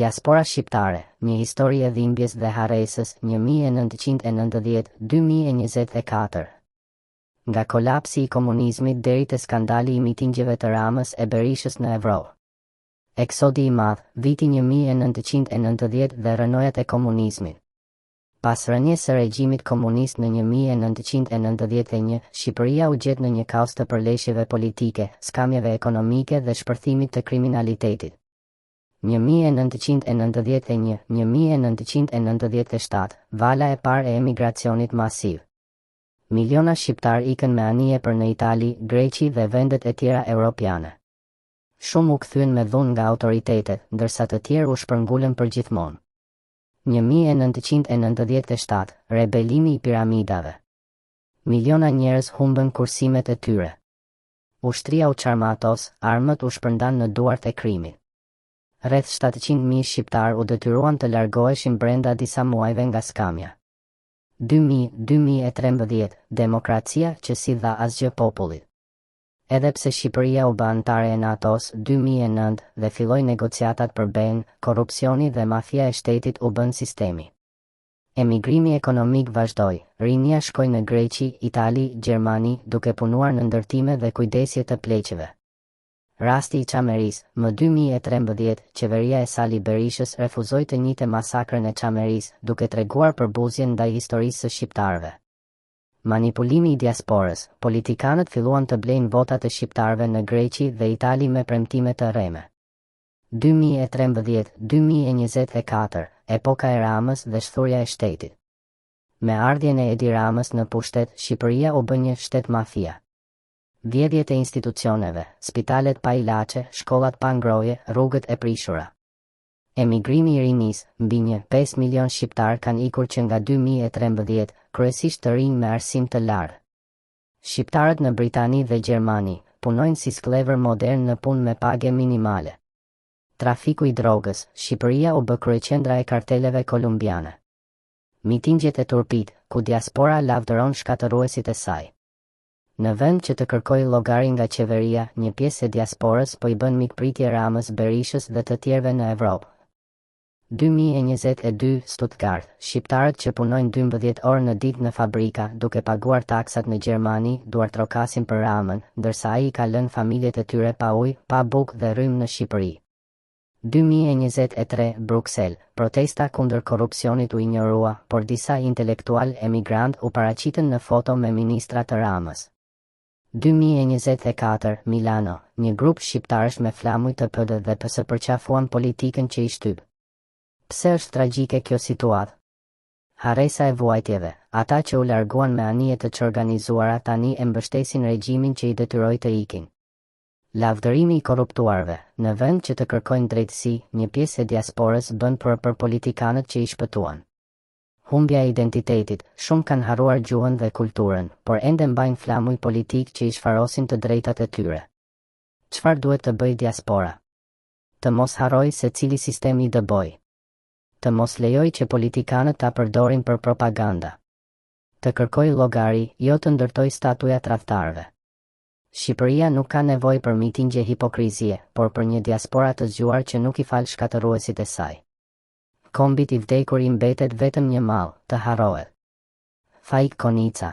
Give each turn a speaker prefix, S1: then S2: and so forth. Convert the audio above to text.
S1: Diaspora shqiptare, një histori e dhimbjes dhe harresës 1990-2024. Nga kolapsi i komunizmit deri te skandali i mitingjeve të Ramës e Berishës në Evropë. Eksodi i madh, viti 1990 dhe rënojat e komunizmit. Pas rënies së regjimit komunist në 1991, Shqipëria u gjet në një kaos të përleshjeve politike, skamjeve ekonomike dhe shpërthimit të kriminalitetit. 1991-1997, vala e parë e emigracionit masiv. Miliona shqiptar ikën me anije për në Itali, Greqi dhe vendet e tjera europiane. Shumë u kthyen me dhunë nga autoritetet, ndërsa të tjerë u shpërngulën përgjithmonë. 1997, rebelimi i piramidave. Miliona njerëz humbën kursimet e tyre. Ushtria u çarmatos, armët u shpërndan në duart e krimit. Rreth 700.000 shqiptar u detyruan të largoheshin brenda disa muajve nga skamja. 2013, demokracia që si dha asgjë popullit. Edhe pse Shqipëria u bë anëtare e NATO-s 2009 dhe filloi negociatat për BE-n, korrupsioni dhe mafia e shtetit u bën sistemi. Emigrimi ekonomik vazhdoi, rinjia shkoi në Greqi, Itali, Gjermani, duke punuar në ndërtime dhe kujdesje të pleqeve. Rasti i Çamerisë, më 2013, qeveria e Sali Berishës refuzoi të njihte masakrën e Çamerisë, duke treguar përbuzjen ndaj historisë së shqiptarëve. Manipulimi i diasporës, politikanët filluan të blejnë votat e shqiptarëve në Greqi dhe Itali me premtime të rreme. 2013-2024, epoka e Ramës dhe shthurja e shtetit. Me ardhjen e Edi Ramës në pushtet, Shqipëria u bë një shtet mafia. Vjedhjet e institucioneve, spitalet pa ilaçe, shkollat pa ngrohje, rrugët e prishura. Emigrimi i rinisë, mbi 5 milion shqiptar kanë ikur që nga 2013, kryesisht të rinj me arsim të lartë. Shqiptarët në Britani dhe Gjermani punojnë si sklever modern në punë me pagë minimale. Trafiku i drogës, Shqipëria u bë kryeqendra e karteleve kolumbiane. Mitingjet e turpit, ku diaspora lavdëron shkatëruesit e saj. Në vend që të kërkojë llogari nga qeveria, një pjesë e diasporës po i bën mikpritje Ramës, Berishës dhe të tjerëve në Evropë. 2022, Stuttgart, shqiptarët që punojnë 12 orë në ditë në fabrika, duke paguar taksat në Gjermani, duart trokasin për Ramën, ndërsa ai i ka lënë familjet e tyre pa ujë, pa bukë dhe rrymë në Shqipëri. 2023, Bruksel, protesta kundër korrupsionit u injorua, por disa intelektual emigrant u paraqitën në foto me ministra të Ramës. 2024, Milano, një grup shqiptarësh me flamuj të PD dhe PS përqafuan politikën që i shtyp. Pse është tragjike kjo situatë? Harresa e vuajtjeve, ata që u larguan me anije të çorganizuara tani e mbështesin regjimin që i detyroi të ikin. Lavdërimi i korruptuarve, në vend që të kërkojnë drejtësi, një pjesë e diasporës bën për politikanët që i shpëtuan. Humbja e identitetit, shumë kanë harruar gjuhën dhe kulturën, por ende mbajnë flamuj politik që i shfarosin të drejtat e tyre. Çfarë duhet të bëjë diaspora? Të mos harrojë se cili sistem i dëboi. Të mos lejoj që politikanët ta përdorin për propaganda. Të kërkojë llogari, jo të ndërtoj statuja tradhtarëve. Shqipëria nuk ka nevojë për mitingje hipokrizie, por për një diaspora të zgjuar që nuk i fal shkatëruesit e saj. Kombit i vdekur i mbetet vetëm një mall, të harrohet. Faik Konica.